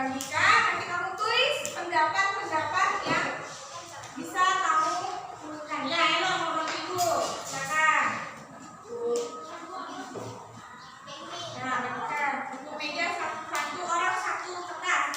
bagikan, nanti kamu tulis pendapat-pendapat yang bisa kamu lakukan. Ya, Elo nomor ibu, silakan. Ya, bagikan. Buku meja satu orang satu kertas.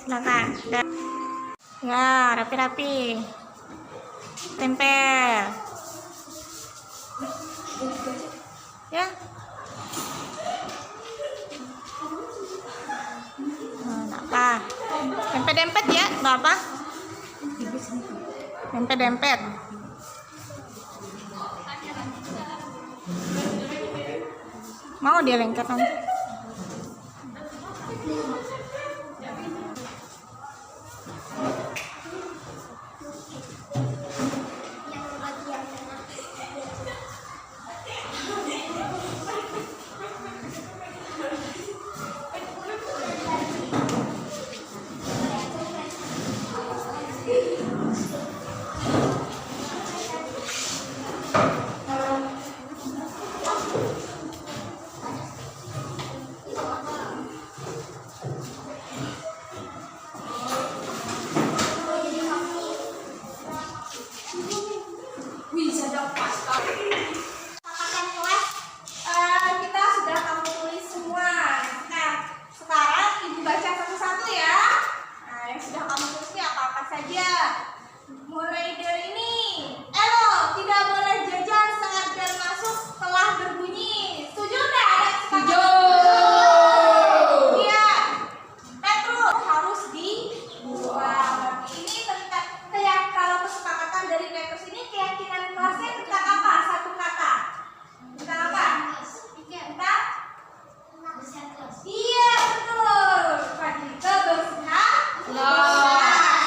Silakan. Ya, rapi-rapi. Tempel. Ya. Apa? Dempet-dempet ya, Bapak? Dempet-dempet. Mau dia lengket nanti. Mulai dari ini, Elo tidak boleh jajan saat bel masuk telah berbunyi. Setuju nggak? Setuju. Iya. Petrus harus dibuang. Ini tentang kayak kalau kesepakatan dari Petrus ini keyakinan kelasnya tentang apa? Satu kata. Tentang apa? Tentang iya betul. Kebersihan.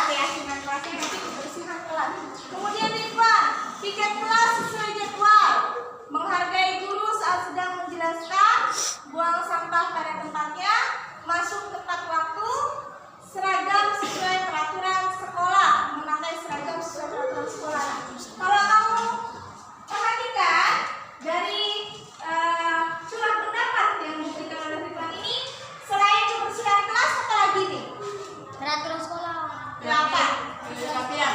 Keyakinan kelasnya nanti kebersihan kelas. Kemudian Ridwan, piket kelas sesuai jadwal, menghargai guru saat sedang menjelaskan, buang sampah pada tempatnya, masuk tepat waktu, seragam sesuai peraturan sekolah, memakai seragam sesuai peraturan sekolah. Kalau kamu perhatikan dari surat pendapat yang diberikan oleh Ridwan ini, selain kebersihan kelas, apa lagi nih? Peraturan sekolah. Apa?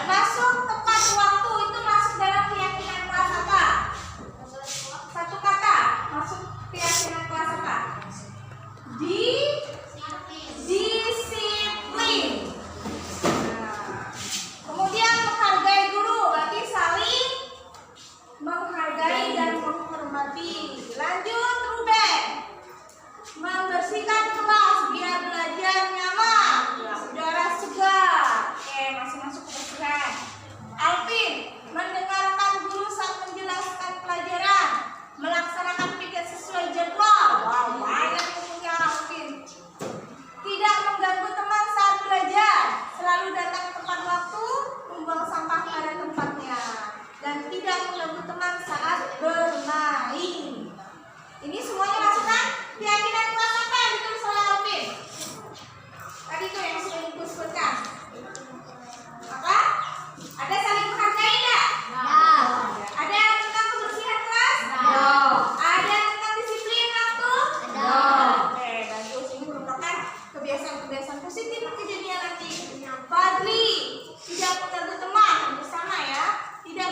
Masuk tepat waktu itu masuk dalam keyakinan kelas apa? Satu kata. Masuk keyakinan kelas apa? Disiplin. Kemudian menghargai guru, berarti saling menghargai dan menghormati. Lanjut, Ruben. Membersihkan kelas biar belajar nyaman. Udara segar. Oke, masih masuk kebersihan. Alvin, mendengarkan guru saat menjelaskan pelajaran, melaksanakan piket sesuai jadwal. Wow, banyak ilmunya Alvin. Tidak mengganggu teman saat belajar, selalu datang tepat waktu, membuang sampah pada tempatnya, dan tidak mengganggu teman saat bermain. Ini semuanya masuk kan? Keyakinan kelas apa yang ditulis oleh Alvin? Tadi tuh yang sudah ibu sebutkan. Apa? Ada saling menghargai enggak? Ada yang tentang kebersihan kelas? Ada yang tentang disiplin waktu? Oke, bagus. Ini merupakan kebiasaan-kebiasaan positif kejadian nanti. Fadli, tidak mengganggu teman, bersama ya. Tidak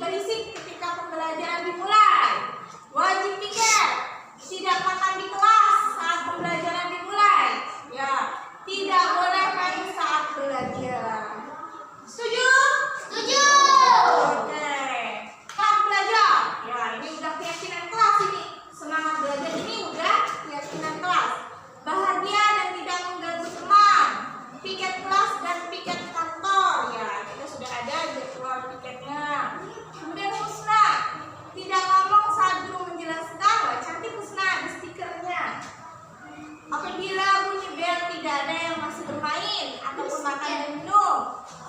berisik ketika pembelajaran dimulai. Wajib piket, tidak makan di kelas saat pembelajaran dimulai. Ya, tidak boleh main saat belajar. Setuju? Setuju. Oke. Semangat belajar. Ya, ini udah keyakinan kelas ini. Semangat belajar ini udah keyakinan kelas. Bahagia dan tidak mengganggu teman. Piket kelas dan piket kantor. Ya, kita sudah ada jadwal piketnya. Kemudian Husna, tidak ngomong saat guru menjelaskan. Wah, cantik Husna, ada stikernya. Apabila bunyi bel tidak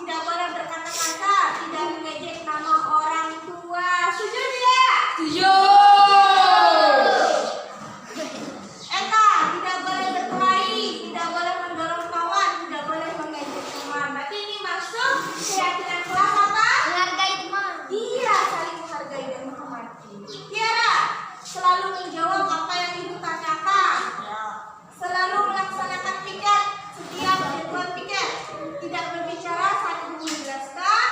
tidak boleh berkata kasar, tidak mengejek nama orang tua. Setuju tidak? Setuju. Eka, tidak boleh berkelahi, tidak boleh mendorong kawan, tidak boleh mengejek teman. Berarti ini masuk keyakinan kelas apa? Menghargai teman. Iya, saling menghargai dan menghormati. Tiara, selalu menjawab apa yang ibu tanyakan. Selalu melaksanakan piket setiap jadwal piket. Tidak berbicara saat ibu menjelaskan.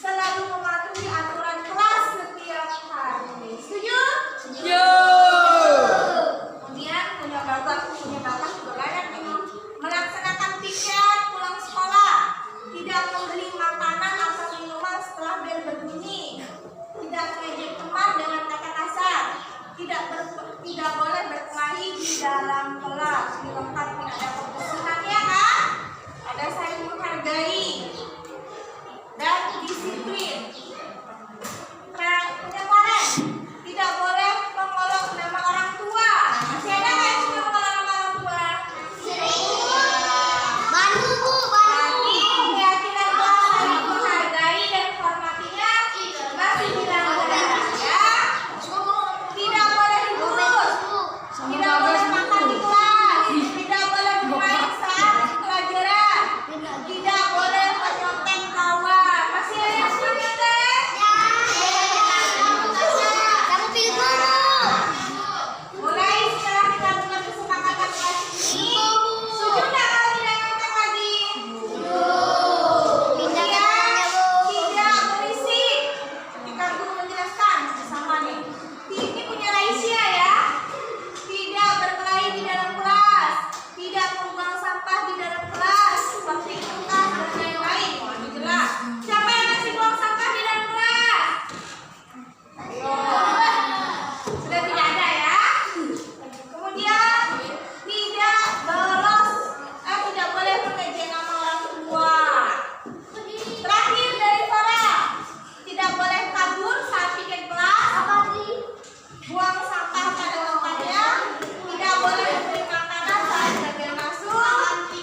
Selalu mematuhi aturan kelas setiap hari. Setuju? Setuju. Kemudian punya bapak juga banyak ini. Melaksanakan piket pulang sekolah. Tidak membeli makanan atau minuman setelah bel berbunyi. Tidak mengejek teman dengan kata kasar. Tidak boleh berkelahi di dalam kelas. Dilengkapi ada kebersihannya kan? Ada saling menghargai dan disiplin. Penyampaian tidak boleh mengolok nama orang tua. Masih ada nggak yang suka mengolok nama orang tua? Bantu Bu, Lagi bantu. keyakinan kelas saling menghargai dan menghormatinya masih dilanggar ya. Tidak boleh lurus, tidak boleh makan di kelas, tidak boleh bermain saat pelajaran, tidak boleh menyontek kawan. Masih ada yang suka nyontek? Kamu pilih guru. Mulai setelah kita punya kesepakatan kelas ini, setuju nggak kalau tidak nyontek lagi? Pindah ke Kemudian temannya, Bu. tidak berisik ketika guru menjelaskan bersama nih. Ini punya rahasia ya. Tidak berkelahi di dalam kelas, tidak membuang sampah di dalam kelas, seperti kertas dan lain-lain. Wah, ini jelas. Siapa yang masih buang sampah di dalam kelas? Sudah tidak ada ya. Kemudian tidak boleh mengejek nama orang tua. Terakhir dari Farah, tidak boleh kabur saat piket kelas, buang sampah pada tempatnya, tidak boleh memberi makanan saat belajar masuk,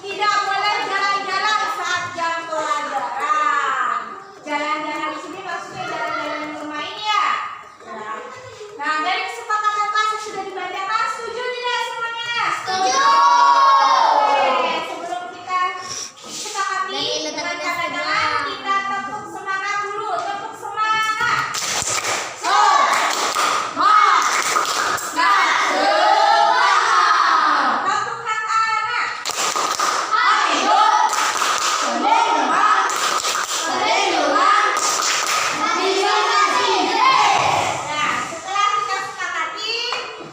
tidak boleh jalan-jalan saat jam pelajaran. Jalan-jalan di sini maksudnya jalan-jalan bermain ya. Nah, dari kesepakatan kelas yang sudah dibacakan, setuju tidak semuanya? Setuju. Oke, sebelum kita sepakati Dari dengan letaknya tanda saja. tangan, kita tepuk semangat dulu, tepuk semangat. Tepuk anak-anak. Nah, setelah kita sepakati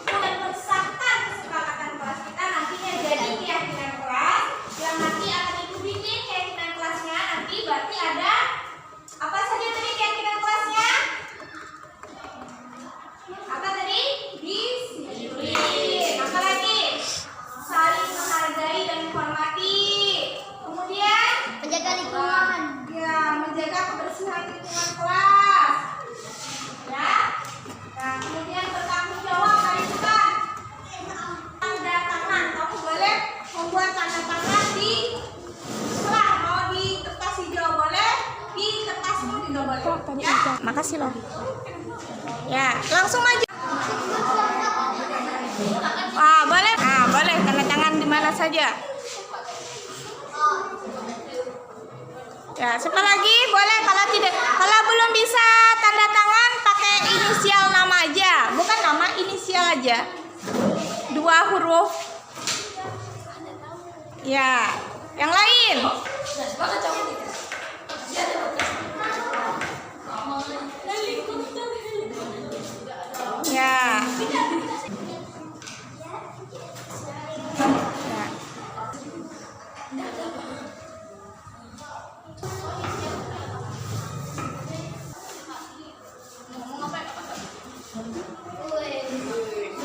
dan mensahkan kesepakatan kelas kita, nantinya jadi keyakinan kelas yang nanti akan ibu bikin keyakinan kelasnya. Nanti berarti ada apa saja tadi keyakinan kelasnya? Apa tadi? Disiplin. Apa lagi? Saling menghargai dan menghormati. Kemudian Menjaga lingkungan. ya, menjaga kebersihan lingkungan kelas. Ya. Nah, kemudian bertanggung jawab hari depan. Tanda tangan, kamu boleh membuat tanda tangan di setelah mau di kertas hijau boleh, di kertasmu juga boleh. Ya. Makasih loh. Ya, langsung aja. Boleh. Nah, boleh tanda tangan di mana saja. Ya, siapa lagi? Boleh kalau tidak, kalau belum bisa tanda tangan pakai inisial nama aja, bukan nama, inisial aja. 2 huruf. Ya, yang lain. Ya.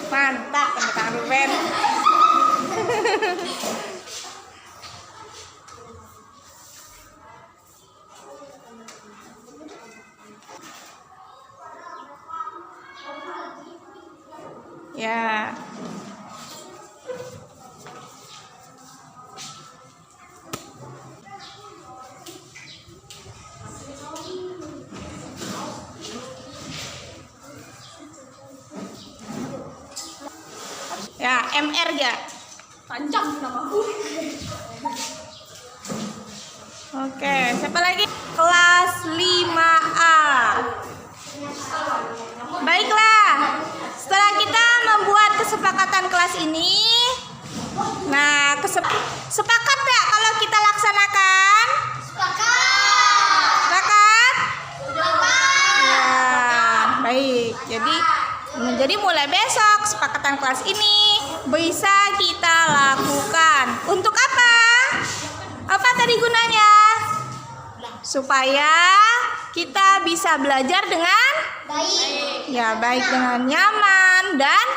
Mantap, tentang Ruben. Ya. MR ya. Panjang namaku. Oke, siapa lagi? Kelas 5A. Baiklah, setelah kita membuat kesepakatan kelas ini, nah sepakat nggak kalau kita laksanakan? Sepakat? Ya, baik. Jadi mulai besok kesepakatan kelas ini bisa kita lakukan. Untuk apa? Apa tadi gunanya? Supaya kita bisa belajar dengan Baik. ya baik dengan nyaman dan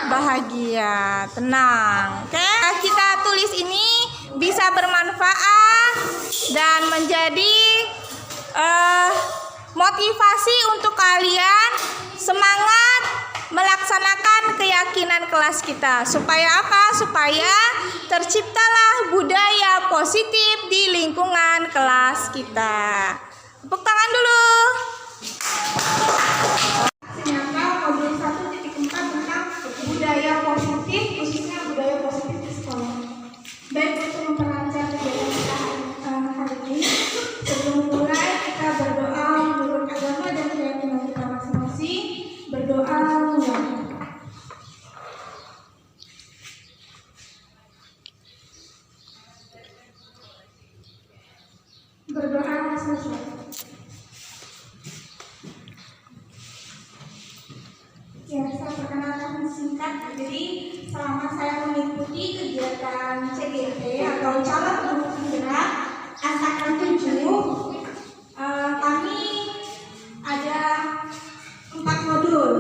bahagia, tenang. Oke, kita tulis ini bisa bermanfaat dan menjadi motivasi untuk kalian semangat melaksanakan keyakinan kelas kita. Supaya apa? Supaya terciptalah budaya positif di lingkungan kelas kita. Tepuk tangan dulu. Ternyata modul 1.4 tentang budaya positif, khususnya budaya positif di sekolah. Baik, untuk memperlancar kegiatan kita hari ini, sebelum mulai kita berdoa menurut agama dan keyakinan kita masing-masing. Berdoa mulai. Berdoa selesai. Ya, saya perkenalkan singkat. Jadi selama saya mengikuti kegiatan CGT atau calon guru penggerak angkatan 7, kami ada 4 modul.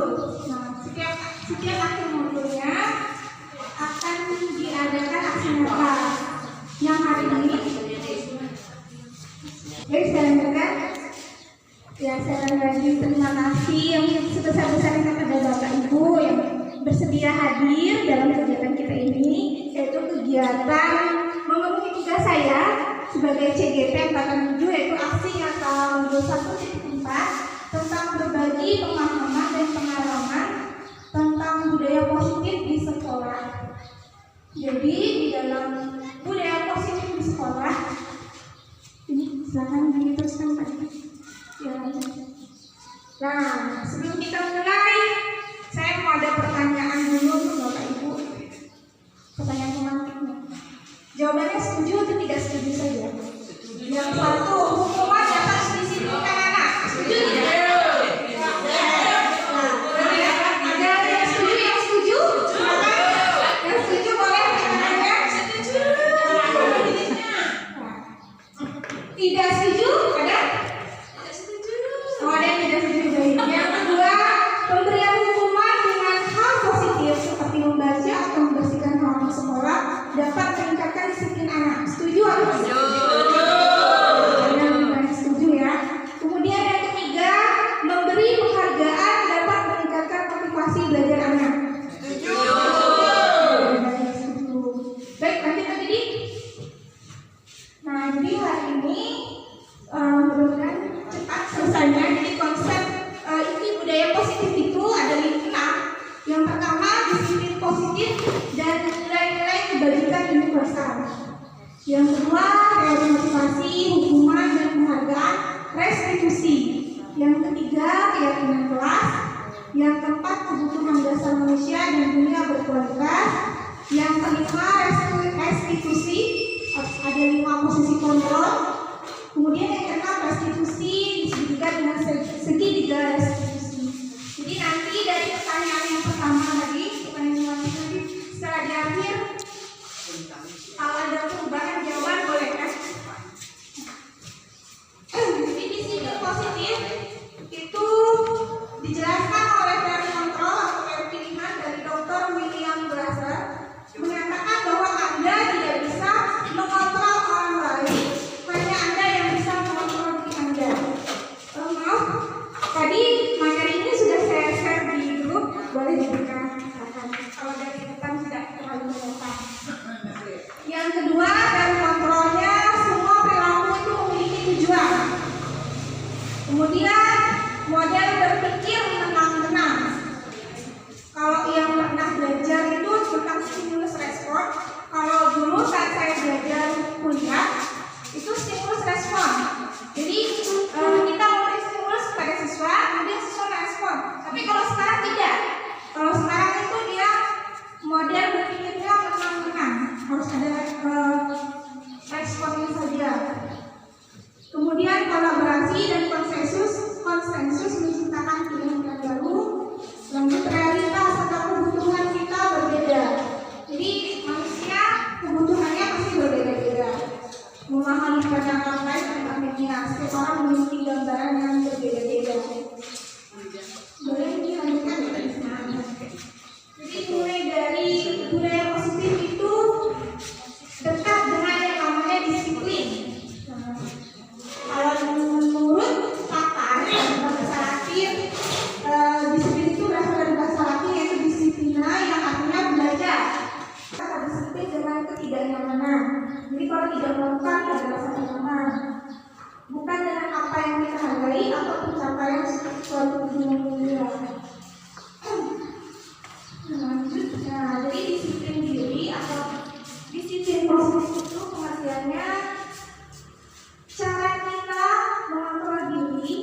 Nah, setiap akhir modulnya akan diadakan aksi nyata. Yang hari ini, baik, saya lanjutkan. Ya, saya lagi terima kasih yang sebesar-besarnya kepada Bapak Ibu yang bersedia hadir dalam kegiatan kita ini, yaitu kegiatan memenuhi tugas saya sebagai CGT angkatan 7, yaitu aksi nyata modul 1.4 tentang berbagi pemahaman dan pengalaman tentang budaya positif di sekolah. Jadi di dalam budaya positif di sekolah ini silakan diteruskan Pak. Ya. Nah, sebelum kita mulai, saya mau ada pertanyaan dulu untuk Bapak Ibu. Pertanyaan pemantiknya. Jawabannya setuju atau tidak setuju saja? Yang satu, hukuman dapat disisipkan anak. Setuju tidak? Tidak setuju? Ada? Oh, ada yang tidak setuju. Yang kedua, pemberian hukuman dengan hal positif seperti membaca atau membersihkan halaman sekolah dapat meningkatkan disiplin anak. Setuju atau tidak? Setuju. Ada setuju ya. Kemudian yang ketiga, memberi penghargaan dapat meningkatkan motivasi belajar anak. Setuju. Baik, lanjut lagi. Nah, jadi hari ini mudah-mudahan cepat selesainya. Jadi konsep inti budaya positif itu ada 5. Yang pertama, disiplin positif dan nilai-nilai kebajikan universal. Yang kedua, teori motivasi, hukuman dan penghargaan, restitusi. Yang ketiga, keyakinan kelas. Yang keempat, kebutuhan dasar manusia dan dunia berkualitas. Yang kelima, restitusi. Ada 5 posisi kontrol. Kemudian yang keenam, restitusi disebutkan dengan segitiga restitusi. Jadi nanti dari pertanyaan yang pertama tadi, pertanyaan tadi, setelah di akhir, kalau ada perubahan jawaban boleh kan? Jadi di sini positif itu dijelaskan oleh teori kontrol atau teori pilihan dari Dr. William Glasser, mengatakan bahwa Anda tidak bisa mengontrol orang lain, hanya Anda yang bisa mengontrol pada orang lain dan akhirnya setiap orang memiliki gambaran yang berbeda-beda. Boleh dilanjutkan ya? Jadi mulai dari budaya positif itu dekat dengan yang namanya disiplin. Kalau menurut pakar bahasa Latin, disiplin itu berasal dari bahasa Latin yaitu disiplina yang artinya belajar. Kata disiplin dengan ketidaknyamanan. Jadi kalau tidak melakukan tidak merasa nyaman. Bukan dengan apa yang kita hargai atau pencapaian suatu dunia mulia. Nah, jadi disiplin diri atau disiplin positif itu pengertiannya cara kita mengontrol diri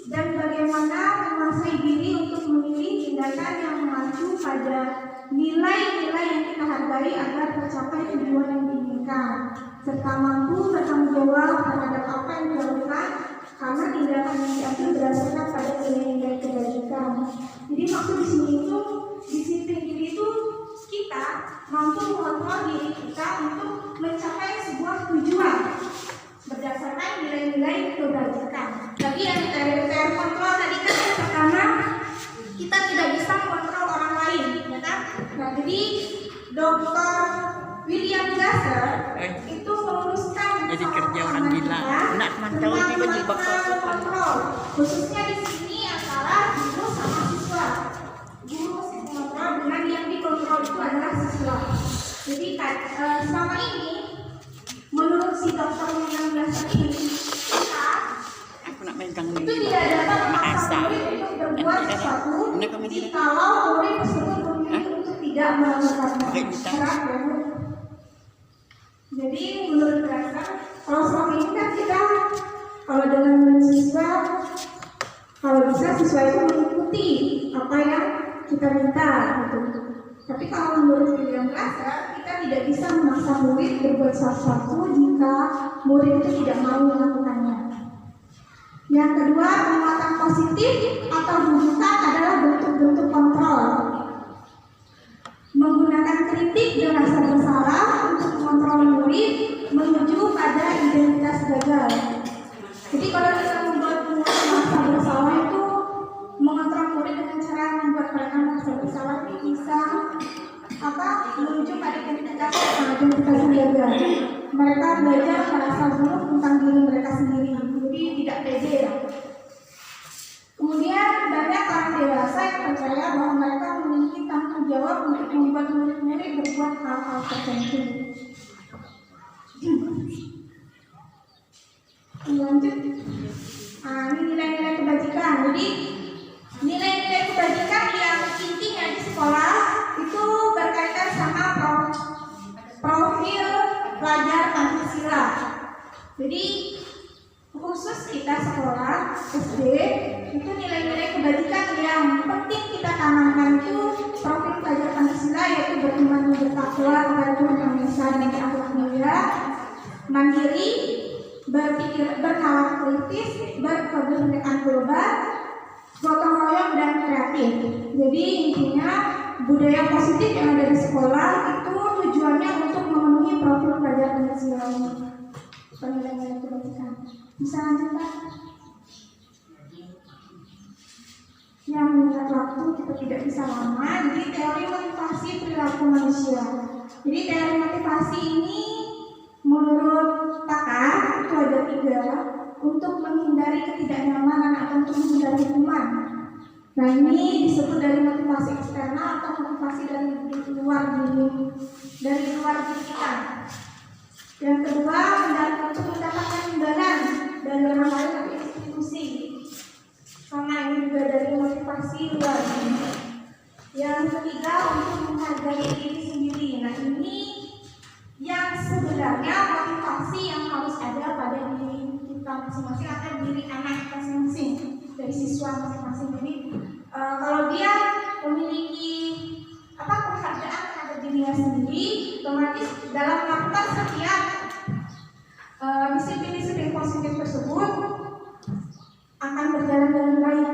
dan bagaimana menguasai diri untuk memilih tindakan yang mengacu pada nilai-nilai yang kita hargai agar tercapai tujuan yang diinginkan, serta mampu bertanggung jawab terhadap apa yang dilakukan karena tindakan yang diambil berdasarkan pada nilai-nilai kebaikan. Jadi maksud di sini itu disiplin diri itu kita mampu mengontrol diri kita untuk mencapai sebuah tujuan berdasarkan nilai-nilai kebaikan. Tadi yang teori kontrol tadi kan yang pertama kita tidak bisa mengontrol orang lain, ya kan? Nah, jadi Dr. William Glasser itu meluluskan jadi kerja orang gila. Nak mantau di baju kontrol, khususnya di sini antara guru sama siswa. Guru mesti mengontrol dengan yang dikontrol itu adalah siswa. Jadi selama ini menurut si Dr. William Glasser ini kita aku nak megang itu ni. tidak dapat memaksa murid untuk berbuat sesuatu jikalau murid tersebut memilih untuk tidak melakukannya. Berat banget. Jadi menurut Glasser, kalau selama ini kan kita kalau dengan siswa, kalau bisa siswa itu mengikuti apa yang kita minta gitu. Tapi kalau menurut William Glasser, kita tidak bisa memaksa murid berbuat sesuatu jika murid itu tidak mau melakukannya. Yang kedua, penguatan positif atau bujukan adalah bentuk-bentuk kontrol. Menggunakan kritik dan rasa bersalah untuk mengontrol murid menuju pada identitas gagal. Jadi kalau kita membuat murid merasa bersalah itu mengontrol murid dengan cara membuat mereka merasa bersalah bisa menuju pada identitas gagal. Mereka belajar merasa buruk tentang diri mereka sendiri, jadi tidak pede. Kemudian banyak orang dewasa yang percaya bahwa mereka memiliki tanggung jawab untuk membuat murid-murid berbuat hal-hal tertentu. Lanjut. Ini nilai-nilai kebajikan. Jadi nilai-nilai kebajikan yang intinya di sekolah itu berkaitan sama profil pelajar Pancasila. Jadi khusus kita sekolah SD itu nilai-nilai kebajikan yang penting kita tanamkan itu profil pelajar Pancasila, yaitu beriman, bertakwa kepada Tuhan Yang Maha Esa dan berakhlak mulia, mandiri, berpikir, bernalar kritis, berkebinekaan global, gotong royong dan kreatif. Jadi intinya budaya positif yang ada di sekolah itu tujuannya untuk memenuhi profil pelajar Pancasila. Penilaian kebajikan. Bisa lanjut Pak? Yang mengingat waktu kita tidak bisa lama. Jadi teori motivasi perilaku manusia. Jadi teori motivasi ini menurut pakar itu ada 3 untuk menghindari ketidaknyamanan atau untuk menghindari hukuman. Nah ini disebut dari motivasi eksternal atau motivasi dari luar diri kita. Yang kedua, untuk mendapatkan imbalan dari orang lain atau institusi. Sama ini juga dari motivasi luar diri. Yang ketiga, untuk menghargai diri sendiri. Nah ini yang sebenarnya motivasi yang harus ada pada diri kita masing-masing atau diri anak masing-masing, dari siswa masing-masing. Jadi kalau dia memiliki penghargaan terhadap dirinya sendiri, otomatis dalam melakukan setiap disiplin-disiplin positif tersebut akan berjalan dengan baik,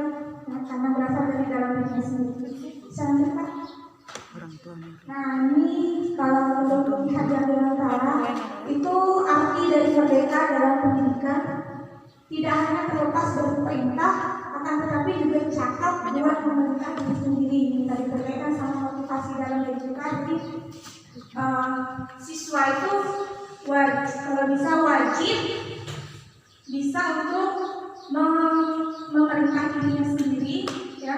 karena berasal dari dalam dirinya sendiri. Bisa lanjut Pak? Nah ini kalau untuk melihat yang diantara itu arti dari merdeka dalam pendidikan tidak hanya terlepas dari perintah, akan tetapi juga cakap buat memerintah diri sendiri. Tadi berkaitan sama motivasi dalam pendidikan. Jadi siswa itu kalau bisa wajib bisa untuk memerintah dirinya sendiri, ya.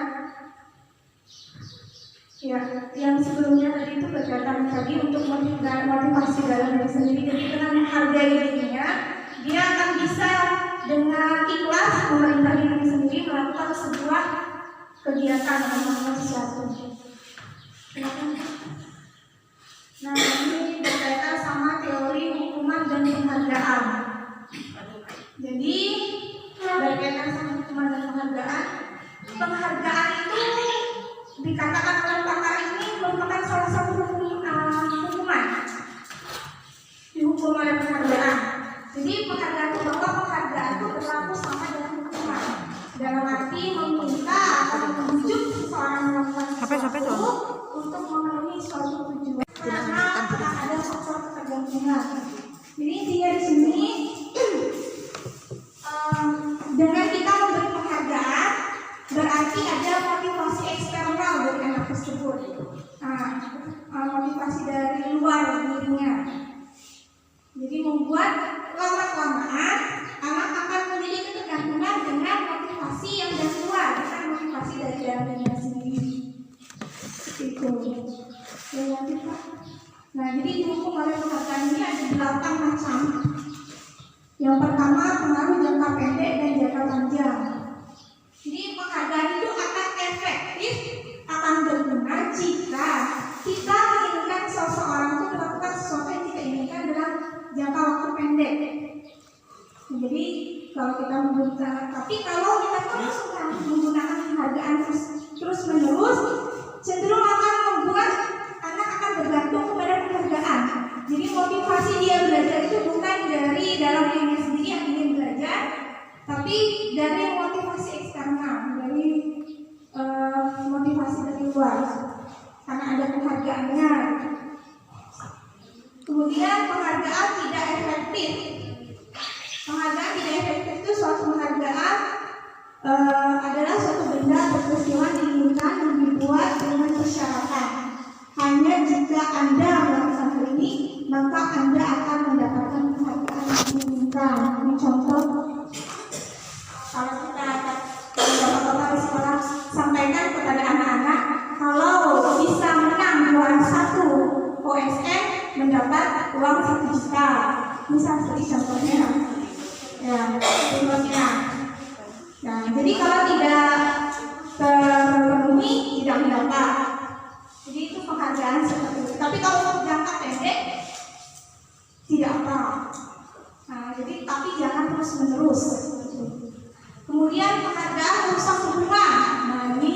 Ya, yang sebelumnya tadi itu berkaitan tadi untuk motivasi dalam diri sendiri. Jadi dengan menghargai dirinya, dia akan bisa dengan ikhlas memerintah diri sendiri melakukan sebuah kegiatan atau melakukan sesuatu. Nah, ini berkaitan sama teori hukuman dan penghargaan. Jadi berkaitan sama hukuman dan penghargaan. Penghargaan itu dikatakan oleh pakar ini merupakan salah satu hukuman. Dihukum oleh penghargaan. Jadi penghargaan itu berlaku sama dengan hukuman. Dalam arti meminta atau membujuk seseorang melakukan sesuatu untuk memenuhi suatu tujuan. Karena ada faktor ketergantungan. Jadi intinya di sini dengan kita memberi penghargaan berarti ada motivasi eksternal dari anak tersebut. Motivasi dari luar dirinya. Jadi membuat lama-kelamaan anak akan menjadi ketergantungan dengan motivasi yang dari luar, bukan motivasi dari dalam dirinya sendiri. Itu. Ya, lanjut, Pak. Nah, jadi dihukum oleh penghargaan ini ada 8 macam. Yang pertama pengaruh jangka pendek dan jangka panjang. Jadi penghargaan itu akan efektif, akan berguna jika kita menginginkan seseorang itu melakukan sesuatu yang kita inginkan dalam jangka waktu pendek. Jadi kalau kita menggunakan, tapi kalau kita terus menggunakan penghargaan terus menerus, cenderung akan membuat anak akan bergantung kepada penghargaan. Jadi motivasi dia belajar itu bukan dari dalam dirinya sendiri yang ingin belajar, tapi dari motivasi eksternal, dari motivasi dari luar, karena ada penghargaannya. Kemudian penghargaan tidak efektif. Penghargaan tidak efektif itu suatu penghargaan adalah suatu benda atau peristiwa diinginkan dan dibuat dengan persyaratan. Hanya jika Anda melakukan hal ini, maka Anda akan mendapatkan penghargaan yang diinginkan. Ini contoh. Kalau kita bapak-bapak di sekolah sampaikan kepada anak-anak, kalau bisa menang juara 1 OSN mendapat uang 1 juta. Misal seperti contohnya. Ya, contohnya. Nah, jadi kalau tidak terpenuhi tidak mendapat. Jadi itu penghargaan seperti itu. Tapi kalau untuk jangka pendek tidak apa. Nah, jadi tapi jangan terus menerus. Kemudian penghargaan merusak hubungan. Nah, ini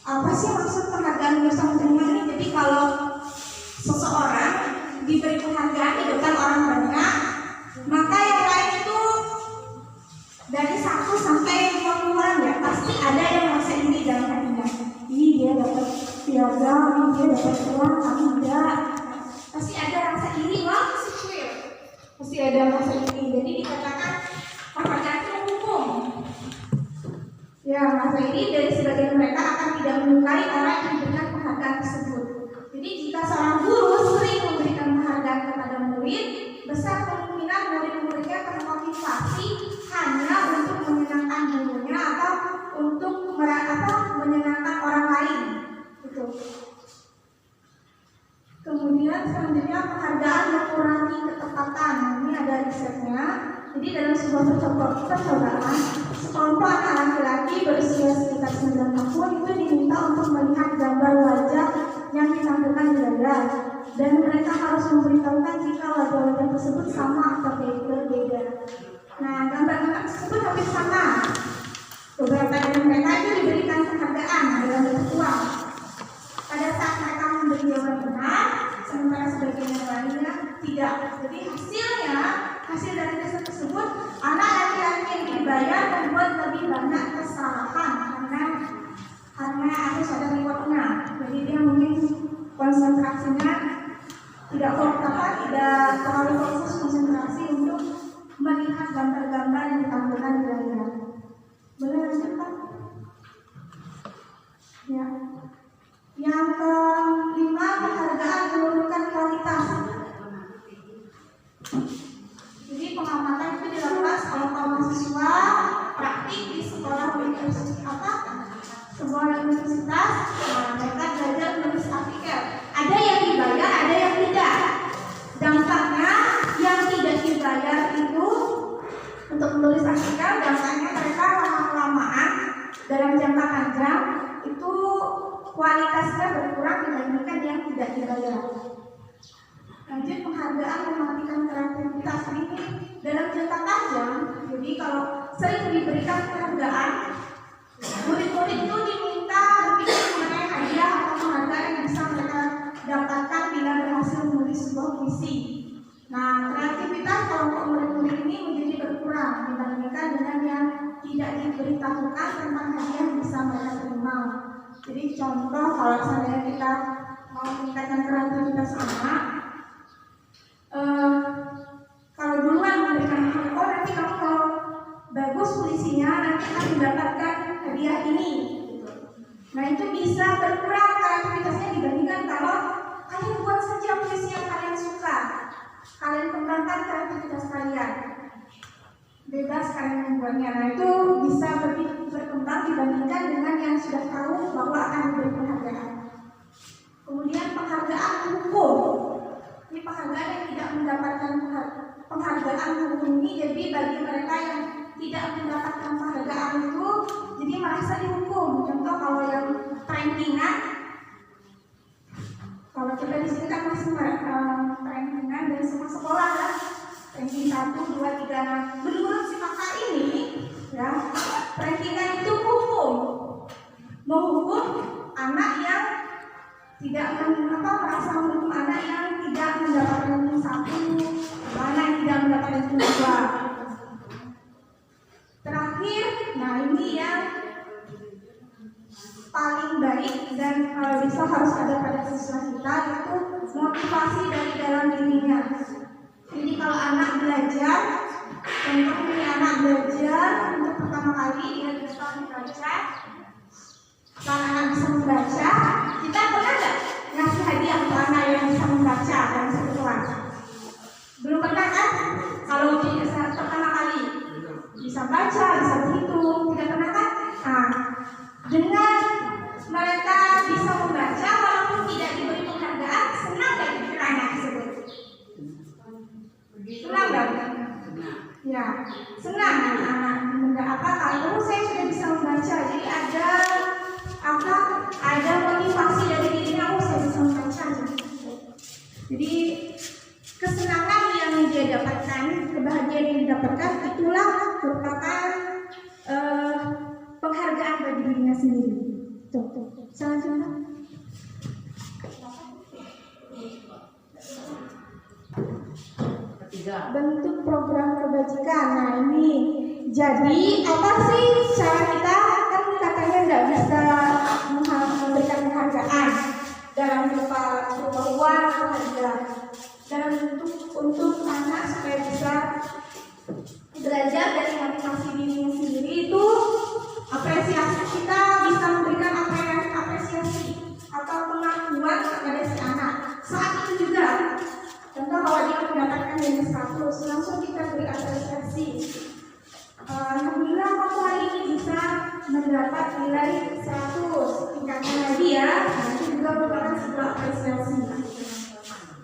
apa sih maksud penghargaan merusak hubungan ini? Jadi kalau seseorang diberi penghargaan di depan orang banyak, maka yang lain itu dari 1 sampai 50 orang ya pasti ada yang merasa iri dalam hatinya. Ih, dia dapat piagam, dia dapat uang, tapi enggak. Pasti ada rasa iri, wah, pasti ada rasa iri. Jadi dikatakan penghargaan itu menghukum. Ya, rasa iri dari sebagian mereka akan tidak menyukai orang yang diberikan penghargaan tersebut. Jadi jika seorang guru sering memberikan penghargaan kepada murid, besar kemungkinan murid-muridnya termotivasi hanya untuk menyenangkan gurunya atau untuk menyenangkan orang lain. Gitu. Kemudian selanjutnya penghargaan mengurangi ketepatan. Ini ada risetnya. Jadi dalam sebuah percobaan, sekelompok anak laki-laki berusia sekitar 9 tahun itu diminta untuk melihat gambar wajah yang ditampilkan di layar, dan mereka harus memberitahukan jika wajah-wajah tersebut sama atau berbeda. Nah, gambar-gambar tersebut hampir sama. Beberapa dari mereka itu diberikan penghargaan dalam bentuk uang. Pada saat mereka memberi jawaban benar, sementara sebagian yang lainnya tidak. Jadi hasil dari tes tersebut, anak laki-laki yang dibayar membuat lebih banyak kesalahan karena harus ada rewardnya. Jadi dia mungkin konsentrasinya tidak terlalu fokus konsentrasi melihat gambar-gambar yang ditampilkan di layar. Boleh lanjut Pak? Ya. Yang kelima, penghargaan menurunkan kualitas. Jadi pengamatan itu dilakukan oleh kaum mahasiswa praktik di sekolah universitas, sebuah universitas. Nah, mereka belajar menulis artikel. Ada yang dibayar, ada yang tidak. Dampaknya yang tidak dibayar itu untuk menulis artikel, dampaknya mereka lama-kelamaan dalam jangka panjang itu kualitasnya berkurang dibandingkan yang tidak dibayar. Lanjut, penghargaan mematikan kreativitas ini dalam jangka panjang. Jadi kalau sering diberikan penghargaan, murid-murid itu diminta berpikir mengenai hadiah atau penghargaan yang bisa mereka dapatkan bila berhasil menulis sebuah puisi. Nah, kreativitas kelompok murid-murid ini menjadi berkurang dibandingkan dengan yang tidak diberitahukan tentang hadiah yang bisa mereka terima. Jadi contoh, kalau seandainya kita mau meningkatkan kreativitas anak, kalau duluan memberikan oh nanti kamu kalau bagus puisinya nanti akan mendapatkan hadiah ini. Nah, itu bisa berkurang kreativitasnya dibandingkan kalau kalian buat saja puisi yang kalian suka, kalian kembangkan kreativitas kalian, bebas kalian membuatnya. Nah, itu bisa lebih berkembang dibandingkan dengan yang sudah tahu bahwa akan diberi penghargaan. Kemudian penghargaan hukum. Ini penghargaan yang tidak mendapatkan penghargaan hukum ini, jadi bagi mereka yang tidak mendapatkan penghargaan itu jadi merasa dihukum. Contoh kalau yang rankingan, kalau kita di sini kan masih rankingan dari semua sekolah ya, ranking 1, 2, 3. Menurut si kakak ini ya, rankingan itu menghukum anak yang tidak merasa menghukum anak yang tidak mendapatkan ranking 1, anak yang tidak mendapatkan ranking 2. Terakhir, nah ini yang paling baik dan kalau bisa harus ada pada siswa kita, yaitu motivasi dari dalam dirinya. Jadi kalau anak belajar, contohnya anak belajar untuk pertama kali dia bisa membaca. Kalau anak bisa membaca, kita pernah nggak ngasih hadiah untuk anak yang bisa membaca dalam satu kelas? Belum pernah kan? Kalau dia pertama kali bisa baca, bisa berhitung, tidak pernah kan? Nah, dengan mereka bisa membaca walaupun tidak diberi penghargaan, senang nggak kita anak tersebut? Senang nggak? Ya, senang anak-anak. Kalau saya sudah bisa membaca, jadi ada motivasi dari dirinya, saya bisa membaca. Jadi kesenangan yang dia dapatkan, kebahagiaan yang didapatkan, itulah merupakan penghargaan bagi dirinya sendiri. Tuh. Selanjutnya. Bentuk program kebajikan. Nah, ini jadi apa sih cara kita kan katanya nggak bisa memberikan penghargaan dalam berupa uang atau hadiah, dalam bentuk untuk anak supaya bisa belajar dari motivasi dirinya sendiri. Itu apresiasi, kita bisa memberikan apresiasi atau pengakuan kepada si anak saat itu juga. Contoh kalau dia mendapatkan nilai 100, langsung kita beri apresiasi. Alhamdulillah kamu hari ini bisa mendapat nilai 100, tingkatkan lagi ya. Nah, itu juga merupakan sebuah apresiasi.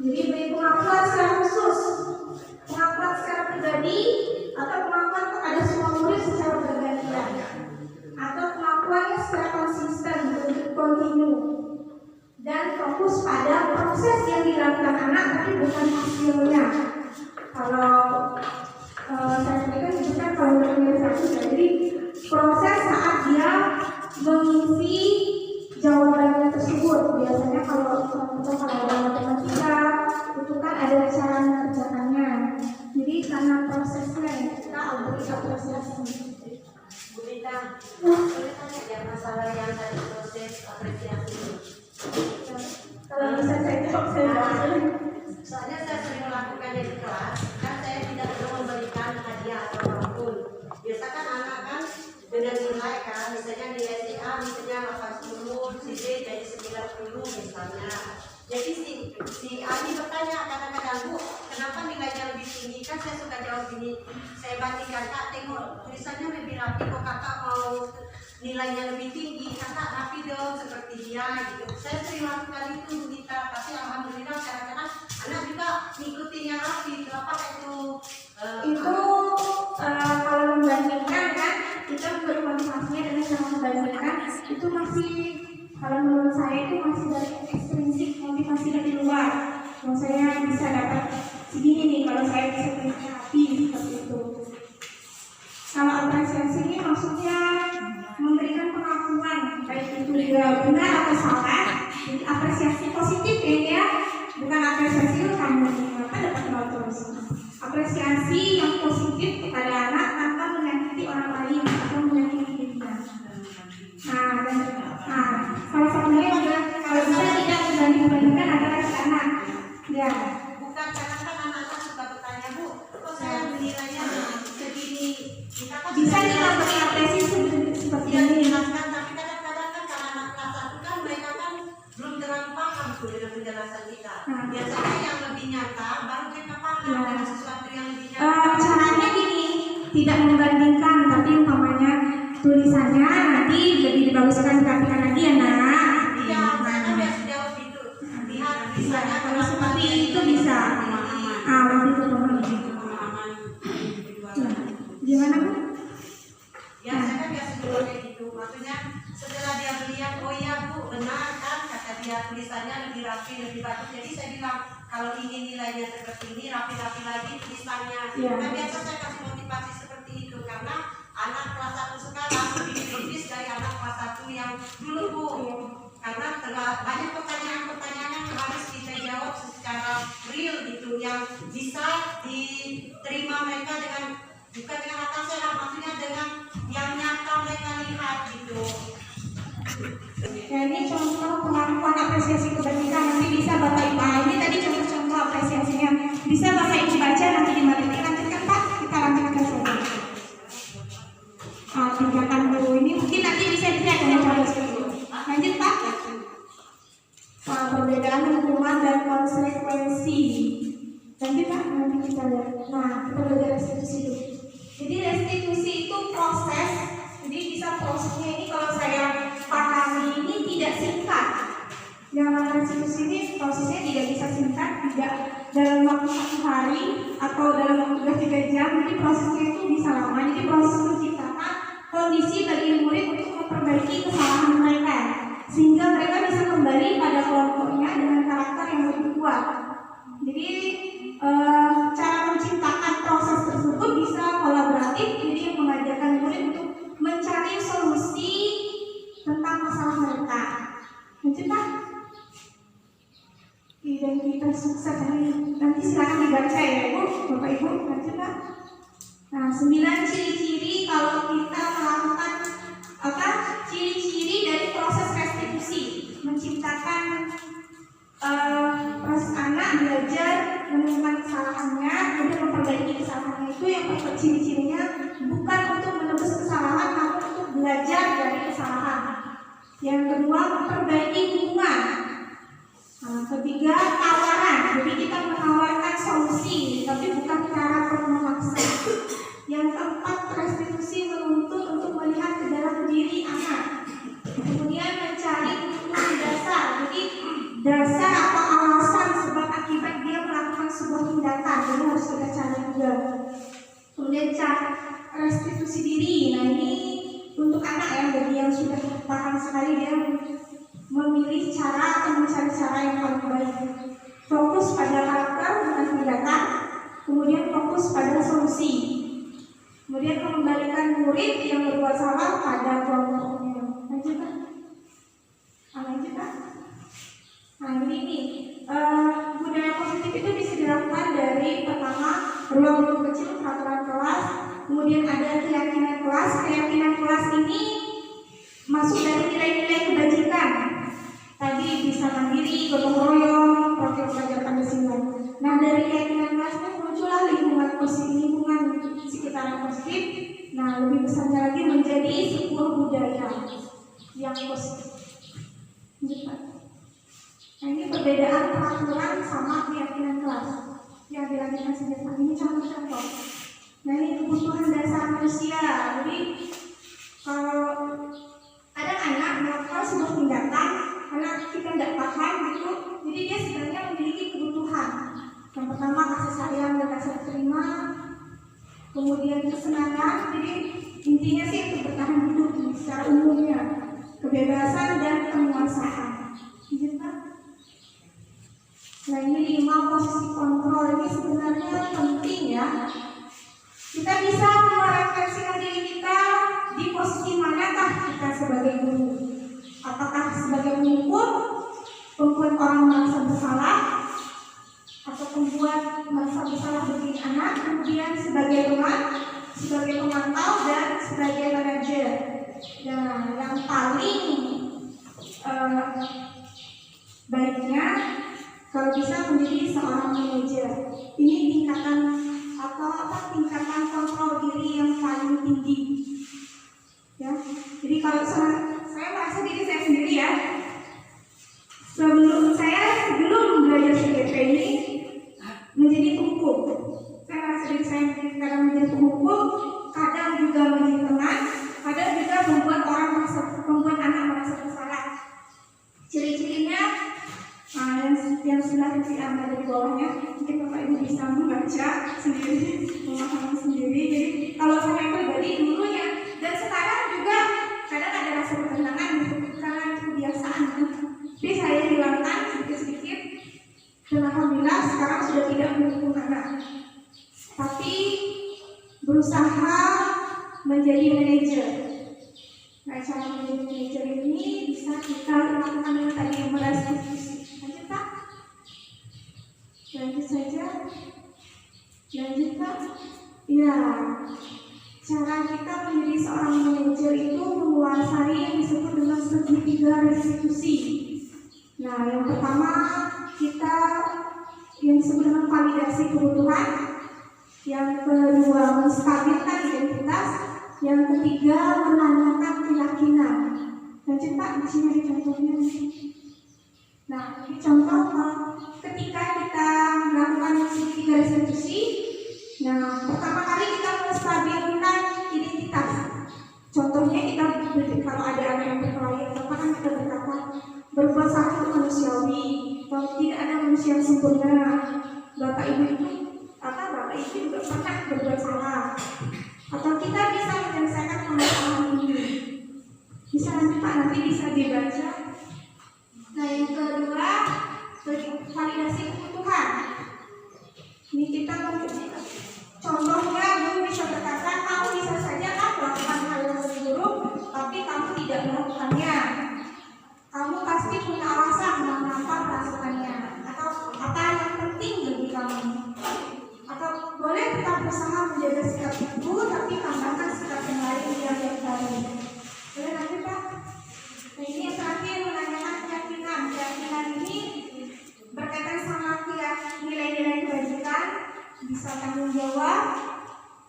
Jadi beri pengakuan secara khusus, pengakuan secara pribadi, atau pengakuan kepada semua murid secara bergantian, atau pengakuannya secara konsisten, kontinu, dan fokus pada proses yang dilakukan anak tapi bukan hasilnya. Kalau saya tadi kan sebutkan kalau organisasi, jadi proses saat dia mengisi jawabannya tersebut. Biasanya kalau ada matematika itu kan ada cara mengerjakannya. Jadi karena prosesnya kita beri apresiasi. Bu Rita, boleh tanya ya masalah yang tadi proses apresiasi. Kalau bisa saya jawab, saya Soalnya saya sering melakukannya di kelas, kan saya tidak perlu memberikan hadiah siswanya. Jadi si Adi bertanya kadang-kadang, Bu, kenapa nilainya lebih tinggi? Kan saya suka jawab gini, saya bandingkan, Kak, tengok tulisannya lebih rapi, kok Kakak mau nilainya lebih tinggi, Kakak rapi dong seperti dia gitu. Saya sering lakukan itu kita, tapi alhamdulillah kadang-kadang anak juga ngikutin yang rapi. Kenapa itu? Kalau membandingkan kan kita bermotivasinya dengan cara membandingkan itu masih, kalau menurut saya itu masih dari ekstrinsik, motivasi dari luar. Kalau saya bisa dapat segini nih, kalau saya bisa rapi seperti itu. Kalau apresiasi ini maksudnya memberikan pengakuan, baik itu dia benar atau salah. Jadi apresiasi positif ya, bukan apresiasi kamu apa dapat nol terus. Apresiasi yang positif kepada anak tanpa menyakiti orang lain atau menyakiti dirinya. Salah satunya juga kalau bisa tidak membanding-bandingkan adalah si anak. Ya. Bukan karena kan anak-anak suka bertanya, Bu, kok saya nilainya segini? Bisa kita beri apresiasi seperti yang ini. dijelaskan, tapi kadang-kadang kan karena anak kelas 1 kan mereka kan belum terlalu paham tuh dengan penjelasan kita. Biasanya yang lebih nyata baru mereka paham dengan sesuatu yang lebih nyata. Caranya gini, tidak membandingkan, tapi umpamanya tulisannya nanti lebih dibaguskan, dirapikan lagi ya nak. Iya, saya kan biasa jawab itu. Lihat tulisannya Kalau seperti itu bisa. Lebih pemahaman. Gimana Bu? Ya, saya kan biasa jawab kayak gitu. Maksudnya setelah dia melihat, oh iya Bu, benar kan kata dia tulisannya lebih rapi, lebih bagus. Jadi saya bilang kalau ingin nilainya seperti ini, rapi-rapi lagi tulisannya. Kan biasa saya kasih motivasi seperti itu karena anak kelas 1 sekarang lebih kritis dari anak kelas 1 yang dulu Bu. Karena banyak pertanyaan-pertanyaan yang harus kita jawab secara real gitu, yang bisa diterima mereka dengan bukan dengan akal sehat, maksudnya dengan yang nyata mereka lihat gitu. Ya, ini contoh pengakuan apresiasi kebajikan, nanti bisa Bapak Ibu. Ini tadi contoh-contoh apresiasinya. Bisa Bapak Ibu baca nanti di materi. Lanjutkan Pak, kita lanjutkan saja. Tindakan dulu ini mungkin nanti bisa dilihat dengan cara seperti itu. Lanjut Pak. Perbedaan hukuman dan konsekuensi. Lanjut Pak, nanti kita lihat. Kita belajar restitusi dulu. Jadi restitusi itu proses. Jadi bisa prosesnya ini kalau saya pahami ini tidak singkat. Dalam restitusi ini prosesnya tidak bisa singkat, tidak dalam waktu 1 hari atau dalam waktu 3 jam. Jadi prosesnya itu bisa lama. Jadi proses menciptakan kondisi bagi murid untuk memperbaiki kesalahan mereka, sehingga mereka bisa kembali pada kelompoknya dengan karakter yang lebih kuat. Jadi cara menciptakan proses tersebut bisa kolaboratif, jadi yang mengajarkan murid untuk mencari solusi tentang masalah mereka. Mencetak identitas sukses ini nanti silakan dibaca ya Ibu, Bapak Ibu, mencetak. 9 ciri-ciri kalau kita melakukan ciri-ciri dari proses restitusi, menciptakan proses anak belajar menemukan kesalahannya, kemudian memperbaiki kesalahannya. Itu yang ciri-cirinya bukan untuk menebus kesalahan, namun untuk belajar dari kesalahan. Yang kedua, memperbaiki hubungan. Ketiga, tawaran. Jadi kita menawarkan solusi, tapi bukan cara memaksa. Yang keempat, restitusi menuntut untuk melihat ke dalam diri anak. Kemudian mencari hukuman dasar. Jadi dasar atau alasan sebab akibat dia melakukan sebuah tindakan. Jadi harus kita cari juga. Kemudian cara restitusi diri. Nah ini untuk anak ya, bagi yang sudah paham sekali dia memilih cara atau mencari cara yang paling baik. Fokus pada karakter bukan tindakan. Kemudian fokus pada solusi. Kemudian mengembalikan murid yang berbuat salah pada kelompoknya. Lanjut Pak. Lanjut Pak. Ini budaya positif itu bisa dilakukan dari pertama ruang lingkup kecil, peraturan kelas, kemudian ada keyakinan kelas. Keyakinan kelas ini masuk dari nilai-nilai kebajikan. Tadi bisa mandiri, gotong royong, profil pelajar Pancasila. Nah dari keyakinan kelas ini muncullah lingkungan positif, lingkungan sekitaran positif. Nah lebih besarnya lagi menjadi sebuah budaya yang positif. Nah, ini perbedaan peraturan sama keyakinan kelas yang dilakukan sejak saat ini contoh-contoh. Nah, ini kebutuhan dasar manusia. Jadi kalau ada anak melakukan sebuah tindakan, anak kita tidak paham gitu, jadi dia sebenarnya memiliki kebutuhan. Yang pertama kasih sayang dan rasa terima, kemudian kesenangan. Jadi intinya sih untuk bertahan hidup secara umumnya, kebebasan dan penguasaan. Nah, ini 5 posisi kontrol ini sebenarnya penting ya. Kita bisa merefleksikan diri kita di posisi manakah kita sebagai guru. Apakah sebagai penghukum, membuat orang merasa bersalah, atau membuat merasa bersalah bagi anak, kemudian sebagai teman, sebagai pemantau, dan sebagai manajer. Nah, yang paling baiknya kalau bisa menjadi seorang manajer. Ini tingkatan tingkatan kontrol diri yang paling tinggi. Ya, jadi kalau saya merasa diri saya sendiri ya. Sebelum belajar CGP ini menjadi penghukum, saya merasa diri saya kadang menjadi penghukum, kadang juga menjadi teman, kadang juga membuat anak merasa bersalah. Ciri-cirinya yang sudah ada di bawahnya, mungkin Bapak Ibu bisa membaca sendiri, memahami sendiri. Jadi kalau saya pribadi dulunya dan sekarang juga kadang ada rasa bertentangan gitu, karena kebiasaan. Jadi saya hilangkan sedikit-sedikit, dan alhamdulillah sekarang sudah tidak menghukum anak, tapi berusaha menjadi manajer. Nah, cara menjadi manajer ini bisa kita lakukan dengan tadi yang berdiskusi. Lanjut saja. Lanjut Pak. Ya, cara kita menjadi seorang manajer itu menguasai yang disebut dengan segitiga restitusi. Nah, yang pertama kita yang disebut dengan validasi kebutuhan, yang kedua menstabilkan identitas, yang ketiga menanyakan keyakinan. Lanjut Pak, di sini ada contohnya. Nah, ini contoh ketika kita melakukan segitiga restitusi. Nah, pertama kali kita menstabilkan identitas. Contohnya kita kalau ada anak yang berkelahi, kan kita berkata berbuat salah itu manusiawi. Kalau tidak ada manusia yang sempurna, Bapak Ibu juga pernah berbuat salah. Atau kita bisa menyelesaikan permasalahan ini. Bisa nanti Pak, nanti bisa dibaca. Nah, yang kedua, validasi kebutuhan. Ini kita contohnya guru bisa berkata, kamu bisa saja kan melakukan hal yang lebih buruk, tapi kamu tidak melakukannya. Kamu pasti punya alasan mengapa melakukannya, atau apa yang penting bagi kamu. Atau boleh tetap berusaha menjaga sikap itu, tapi tambahkan sikap yang lain yang baik. Boleh nanti Pak? Nah, ini yang terakhir, menanyakan keyakinan. Keyakinan ini berkaitan sama nilai-nilai kebajikan, bisa tanggung jawab,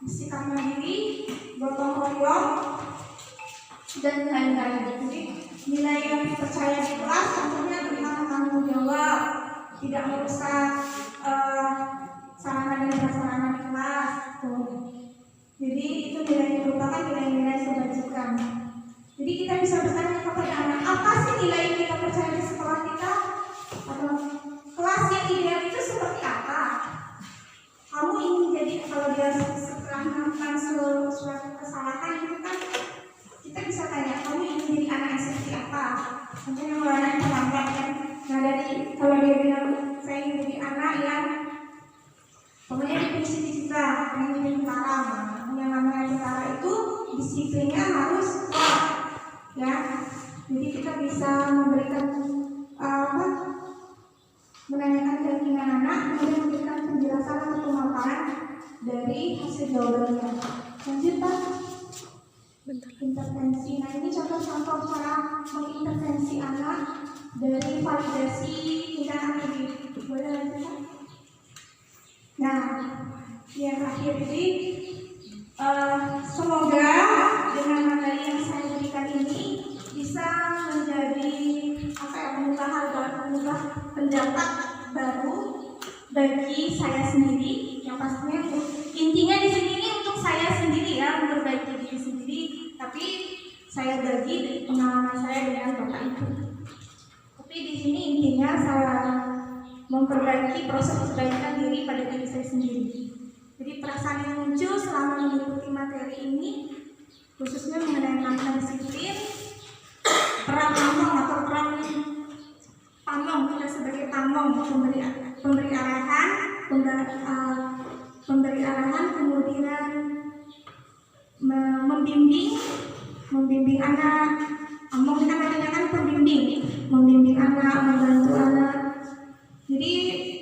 bersikap mandiri, gotong royong, dan lain-lain. Jadi nilai yang dipercaya di kelas contohnya tentang tanggung jawab, tidak merusak sarana dan prasarana di kelas. Jadi itu merupakan nilai-nilai kebajikan. Jadi kita bisa bertanya kepada anak, apa sih nilai yang kita percaya di sekolah kita? Atau kelas yang ideal itu seperti apa? Kamu ingin jadi, kalau dia setelah melakukan suatu kesalahan itu kan kita bisa tanya, kamu ingin jadi anak yang seperti apa? Mungkin yang anak yang terlambat kan. Nah, dari kalau dia bilang saya ingin jadi anak yang pokoknya definisi kita yang jadi tentara. Yang namanya tentara itu disiplinnya harus kuat, ya. Jadi kita bisa memberikan menanyakan keyakinan anak, kemudian memberikan penjelasan atau pemaparan dari hasil jawabannya. Lanjut Pak. Intervensi. Nah, ini contoh-contoh cara mengintervensi anak dari validasi tindakan ini. Boleh lanjut Pak? Nah, yang terakhir ini semoga dengan materi yang saya berikan ini bisa menjadi mengubah bagi saya sendiri, yang pastinya intinya di sini ini untuk saya sendiri ya, memperbaiki diri sendiri, tapi saya bagi dari pengalaman saya dengan Bapak Ibu. Tapi di sini intinya saya memperbaiki proses perbaikan diri pada diri saya sendiri. Jadi perasaan yang muncul selama mengikuti materi ini, khususnya mengenai latihan disiplin, peran pamong atau peran pamong, kita sebagai pamong, pemberi arahan, kemudian membimbing anak. Pamong kita katanya kan membimbing anak, membantu anak. Jadi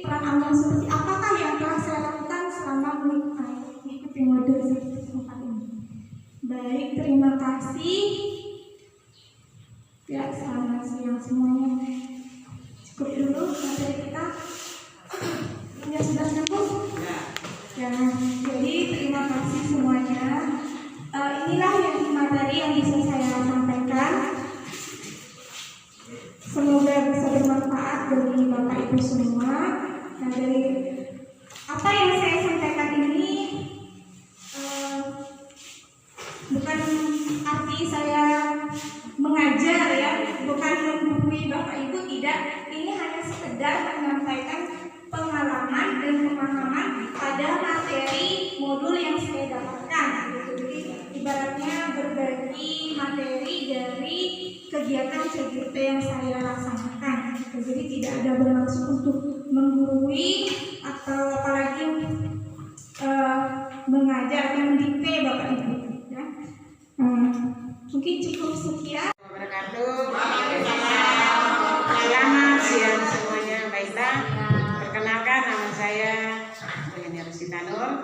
peran pamong seperti apakah yang telah saya lakukan selama mengikuti modul seperti ini? Baik, terima kasih. Ya, selamat siang semuanya. Cukup dulu materi kita. Ya, sudah cukup. Ya, jadi terima kasih semuanya. Inilah yang materi yang bisa saya sampaikan. Semoga bisa bermanfaat bagi Bapak Ibu semua. Nah, dari apa yang saya sampaikan ini bukan arti saya mengajar ya, bukan menghubungi Bapak Ibu, tidak. Ini hanya sekedar menyampaikan pengalaman dan pemahaman pada materi modul yang saya dapatkan. Jadi ibaratnya berbagi materi dari kegiatan CGP yang saya laksanakan. Jadi tidak ada bermaksud untuk menggurui atau apalagi mengajar atau mendikte Bapak Ibu. Ya. Mungkin cukup sekian. Selamat siang semuanya. Baiklah, perkenalkan nama saya Rosita Nur.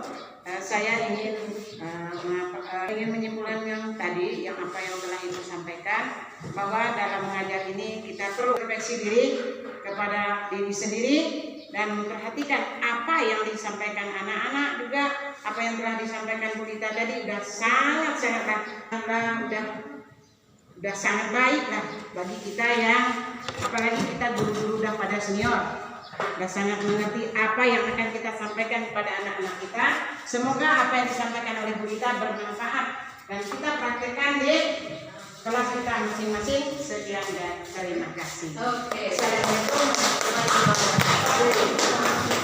Saya ingin menyimpulkan yang tadi, yang apa yang telah Ibu sampaikan, bahwa dalam mengajar ini kita perlu refleksi diri kepada diri sendiri dan memperhatikan apa yang disampaikan anak-anak, juga apa yang telah disampaikan Bu Lita tadi udah sangat baik lah bagi kita yang apalagi kita guru-guru udah pada senior, udah sangat mengerti apa yang akan kita sampaikan kepada anak-anak kita. Semoga apa yang disampaikan oleh Bu Lita bermanfaat dan kita praktekkan di kelas kita masing-masing. Sekian dan terima kasih. Assalamualaikum warahmatullahi wabarakatuh.